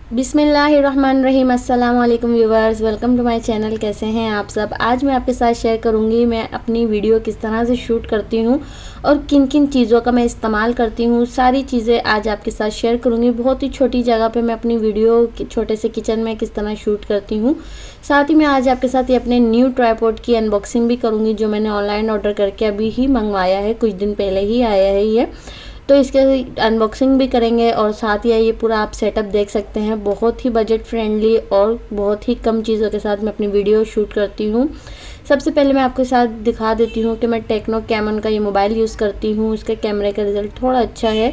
बिस्मिल्लाहिर्रहमानिर्रहीम। अस्सलाम वालेकुम viewers, welcome to my channel. कैसे हैं आप सब। आज मैं आपके साथ शेयर करूंगी मैं अपनी वीडियो किस तरह से शूट करती हूं और किन किन चीज़ों का मैं इस्तेमाल करती हूं। सारी चीज़ें आज आपके साथ शेयर करूंगी। बहुत ही छोटी जगह पे मैं अपनी वीडियो छोटे से किचन में किस तरह शूट करती हूँ। साथ ही मैं आज आपके साथ ये अपने न्यू ट्राइपॉड की अनबॉक्सिंग भी करूँगी, जो मैंने ऑनलाइन ऑर्डर करके अभी ही मंगवाया है, कुछ दिन पहले ही आया है ये। तो इसके अनबॉक्सिंग भी करेंगे और साथ ही ये पूरा आप सेटअप देख सकते हैं। बहुत ही बजट फ्रेंडली और बहुत ही कम चीज़ों के साथ मैं अपनी वीडियो शूट करती हूँ। सबसे पहले मैं आपके साथ दिखा देती हूँ कि मैं टेक्नो कैमन का ये मोबाइल यूज़ करती हूँ। इसके कैमरे का रिज़ल्ट थोड़ा अच्छा है।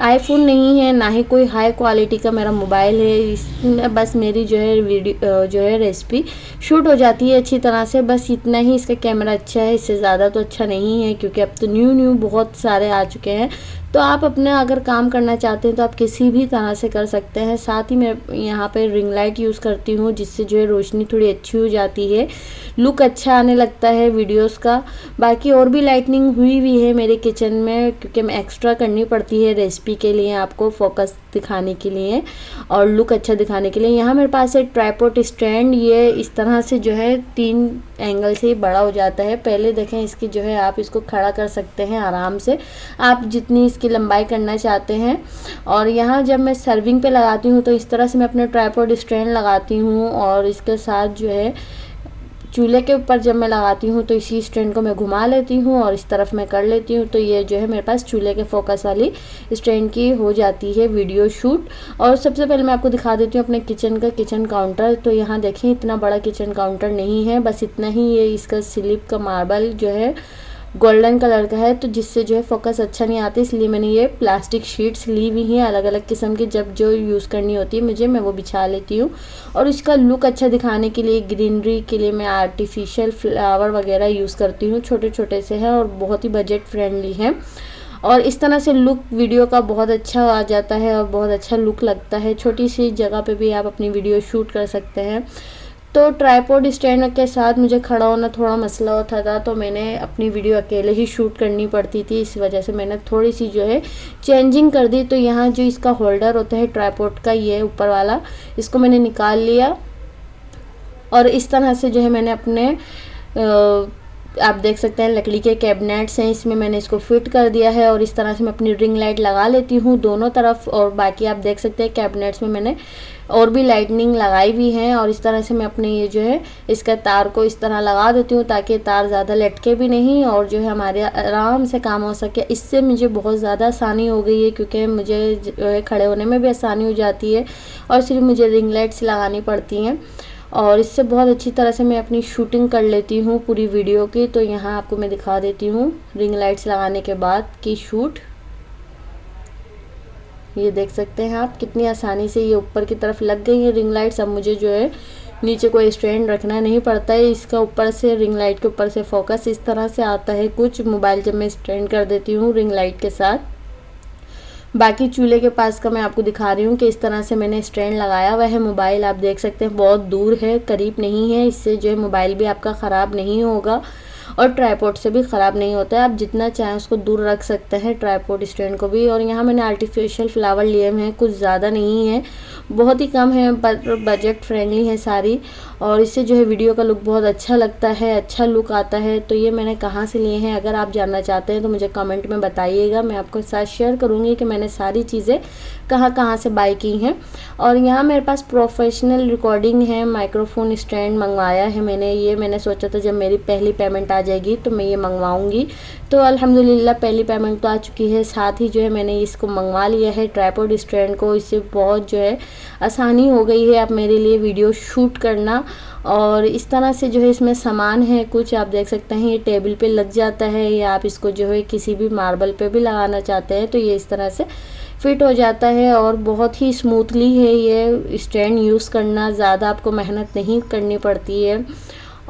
आईफोन नहीं है, ना ही कोई हाई क्वालिटी का मेरा मोबाइल है। इसमें बस मेरी जो है वीडियो जो है रेसिपी शूट हो जाती है अच्छी तरह से, बस इतना ही इसका कैमरा अच्छा है। इससे ज़्यादा तो अच्छा नहीं है, क्योंकि अब तो न्यू बहुत सारे आ चुके हैं। तो आप अपना अगर काम करना चाहते हैं तो आप किसी भी तरह से कर सकते हैं। साथ ही मैं यहाँ पे रिंग लाइट यूज़ करती हूँ, जिससे जो है रोशनी थोड़ी अच्छी हो जाती है, लुक अच्छा आने लगता है वीडियोस का। बाकी और भी लाइटनिंग हुई है मेरे किचन में, क्योंकि मैं एक्स्ट्रा करनी पड़ती है रेसिपी के लिए, आपको फोकस दिखाने के लिए और लुक अच्छा दिखाने के लिए। यहाँ मेरे पास एक ट्राइपॉड स्टैंड, ये इस तरह से जो है 3 एंगल से बड़ा हो जाता है। पहले देखें इसकी जो है आप इसको खड़ा कर सकते हैं आराम से, आप जितनी इसकी लंबाई करना चाहते हैं। और यहाँ जब मैं सर्विंग पे लगाती हूँ तो इस तरह से मैं अपने ट्राइपॉड स्टैंड लगाती हूँ, और इसके साथ जो है चूल्हे के ऊपर जब मैं लगाती हूँ तो इसी स्टैंड को मैं घुमा लेती हूँ और इस तरफ मैं कर लेती हूँ। तो ये जो है मेरे पास चूल्हे के फोकस वाली स्टैंड की हो जाती है वीडियो शूट। और सबसे पहले मैं आपको दिखा देती हूँ अपने किचन का किचन काउंटर। तो यहाँ देखें इतना बड़ा किचन काउंटर नहीं है, बस इतना ही ये इसका स्लिप का मार्बल जो है गोल्डन कलर का है, तो जिससे जो है फोकस अच्छा नहीं आता, इसलिए मैंने ये प्लास्टिक शीट्स ली हुई हैं अलग अलग किस्म की। जब जो यूज़ करनी होती है मुझे, मैं वो बिछा लेती हूँ। और इसका लुक अच्छा दिखाने के लिए, ग्रीनरी के लिए मैं आर्टिफिशियल फ्लावर वगैरह यूज़ करती हूँ। छोटे छोटे से हैं और बहुत ही बजट फ्रेंडली हैं, और इस तरह से लुक वीडियो का बहुत अच्छा आ जाता है और बहुत अच्छा लुक लगता है। छोटी सी जगह पे भी आप अपनी वीडियो शूट कर सकते हैं। तो ट्राइपॉड स्टैंड के साथ मुझे खड़ा होना थोड़ा मसला होता था, तो मैंने अपनी वीडियो अकेले ही शूट करनी पड़ती थी। इस वजह से मैंने थोड़ी सी जो है चेंजिंग कर दी। तो यहाँ जो इसका होल्डर होता है ट्राइपॉड का, ये ऊपर वाला, इसको मैंने निकाल लिया और इस तरह से जो है मैंने अपने आप देख सकते हैं लकड़ी के कैबिनेट्स हैं, इसमें मैंने इसको फिट कर दिया है। और इस तरह से मैं अपनी रिंग लाइट लगा लेती हूँ दोनों तरफ। और बाकी आप देख सकते हैं कैबिनेट्स में मैंने और भी लाइटनिंग लगाई हुई है। और इस तरह से मैं अपने ये जो है इसका तार को इस तरह लगा देती हूँ, ताकि तार ज़्यादा लटके भी नहीं और जो है हमारे आराम से काम हो सके। इससे मुझे बहुत ज़्यादा आसानी हो गई है, क्योंकि मुझे जो है खड़े होने में भी आसानी हो जाती है और सिर्फ मुझे रिंग लाइट्स लगानी पड़ती हैं। और इससे बहुत अच्छी तरह से मैं अपनी शूटिंग कर लेती हूँ पूरी वीडियो की। तो यहाँ आपको मैं दिखा देती हूँ रिंग लाइट्स लगाने के बाद की शूट। ये देख सकते हैं आप कितनी आसानी से ये ऊपर की तरफ लग गई है रिंग लाइट्स। अब मुझे जो है नीचे कोई स्टैंड रखना नहीं पड़ता है। इसका ऊपर से रिंग लाइट के ऊपर से फोकस इस तरह से आता है कुछ मोबाइल जब मैं स्टैंड कर देती हूँ रिंग लाइट के साथ। बाकी चूल्हे के पास का मैं आपको दिखा रही हूँ कि इस तरह से मैंने स्टैंड लगाया हुआ है। मोबाइल आप देख सकते हैं बहुत दूर है, करीब नहीं है। इससे जो है मोबाइल भी आपका ख़राब नहीं होगा और ट्राइपॉड से भी ख़राब नहीं होता है। आप जितना चाहें उसको दूर रख सकते हैं ट्राइपॉड स्टैंड को भी। और यहाँ मैंने आर्टिफिशियल फ्लावर लिए हुए हैं, कुछ ज़्यादा नहीं है, बहुत ही कम है, बजट फ्रेंडली है सारी। और इससे जो है वीडियो का लुक बहुत अच्छा लगता है, अच्छा लुक आता है। तो ये मैंने कहाँ से लिए हैं, अगर आप जानना चाहते हैं तो मुझे कमेंट में बताइएगा। मैं आपको साथ शेयर करूँगी कि मैंने सारी चीज़ें कहाँ कहाँ से बाय की हैं। और यहाँ मेरे पास प्रोफेशनल रिकॉर्डिंग है, माइक्रोफोन स्टैंड मंगवाया है मैंने। ये मैंने सोचा था जब मेरी पहली पेमेंट आ जाएगी तो मैं ये मंगवाऊंगी। तो अल्हम्दुलिल्लाह पहली पेमेंट तो आ चुकी है, साथ ही जो है मैंने इसको मंगवा लिया है ट्राइपॉड स्टैंड को। इससे बहुत जो है आसानी हो गई है अब मेरे लिए वीडियो शूट करना। और इस तरह से जो है इसमें सामान है कुछ, आप देख सकते हैं ये टेबल पे लग जाता है, या आप इसको जो है किसी भी मार्बल पे भी लगाना चाहते हैं तो ये इस तरह से फिट हो जाता है। और बहुत ही स्मूथली है ये स्टैंड यूज़ करना, ज़्यादा आपको मेहनत नहीं करनी पड़ती है।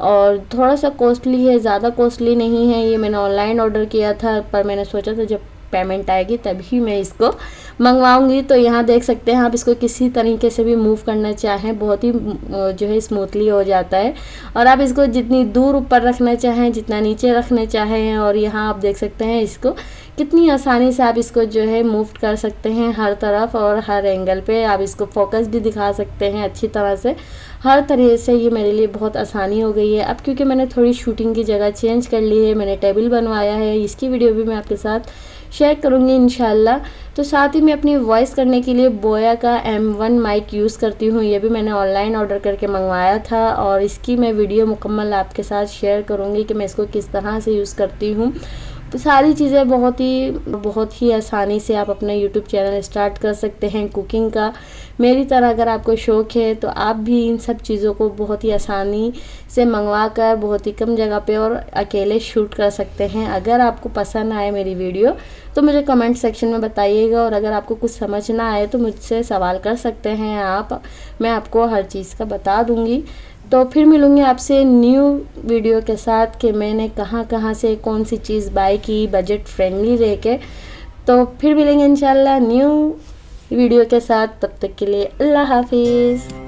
और थोड़ा सा कॉस्टली है, ज़्यादा कॉस्टली नहीं है। ये मैंने ऑनलाइन ऑर्डर किया था, पर मैंने सोचा था जब पेमेंट आएगी तभी मैं इसको मंगवाऊंगी। तो यहाँ देख सकते हैं आप, इसको किसी तरीके से भी मूव करना चाहें बहुत ही जो है स्मूथली हो जाता है। और आप इसको जितनी दूर ऊपर रखना चाहें, जितना नीचे रखना चाहें, और यहाँ आप देख सकते हैं इसको कितनी आसानी से आप इसको जो है मूव कर सकते हैं हर तरफ और हर एंगल पे। आप इसको फोकस भी दिखा सकते हैं अच्छी तरह से। हर तरह से ये मेरे लिए बहुत आसानी हो गई है। अब क्योंकि मैंने थोड़ी शूटिंग की जगह चेंज कर ली है, मैंने टेबल बनवाया है, इसकी वीडियो भी मैं आपके साथ शेयर करूँगी इंशाल्लाह। तो साथ ही मैं अपनी वॉइस करने के लिए बोया का M1 माइक यूज़ करती हूँ। ये भी मैंने ऑनलाइन ऑर्डर करके मंगवाया था और इसकी मैं वीडियो मुकम्मल आपके साथ शेयर करूँगी कि मैं इसको किस तरह से यूज़ करती हूँ। तो सारी चीज़ें बहुत ही आसानी से आप अपना YouTube चैनल स्टार्ट कर सकते हैं कुकिंग का। मेरी तरह अगर आपको शौक़ है तो आप भी इन सब चीज़ों को बहुत ही आसानी से मंगवा कर बहुत ही कम जगह पे और अकेले शूट कर सकते हैं। अगर आपको पसंद आए मेरी वीडियो तो मुझे कमेंट सेक्शन में बताइएगा, और अगर आपको कुछ समझ ना आए तो मुझसे सवाल कर सकते हैं आप, मैं आपको हर चीज़ का बता दूँगी। तो फिर मिलूँगी आपसे न्यू वीडियो के साथ कि मैंने कहाँ से कौन सी चीज़ बाय की बजट फ्रेंडली रह के। तो फिर मिलेंगे इंशाल्लाह न्यू वीडियो के साथ, तब तक के लिए अल्लाह हाफिज़।